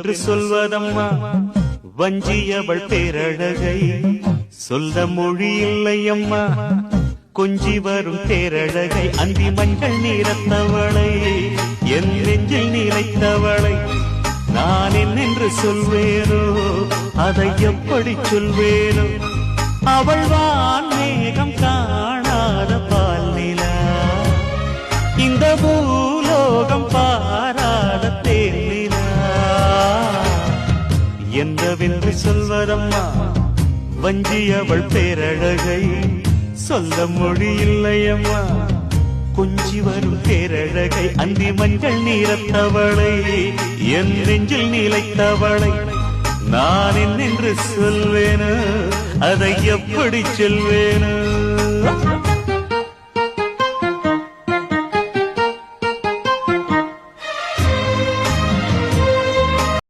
என்னவென்று சொல்வதம்மா வஞ்சியவள் பேரழகை சொல்ல மொழி இல்லையம்மா கொஞ்சி வரும் பேரழகை அந்தி மஞ்சள் நீரத்தவளை என் நெஞ்சில் நிலைத்தவளை நான் என்னென்று சொல்வேனோ அதை எப்படி சொல்வேனோ அவள் வான் மேகம் காணாத பால் நிலா இந்த பூலோகம் பாராத தேனிலா என்னவென்று சொல்வதம்மா வஞ்சியவள் பேரழகை சொல்ல மொழி இல்லையம்மா கொஞ்சி வரும் பேரழகை அந்தி மஞ்சள் நீரத்தவளை என் நெஞ்சில் நிலைத்தவளை நான் என்னென்று சொல்வேனோ அதை எப்படி சொல்வேனோ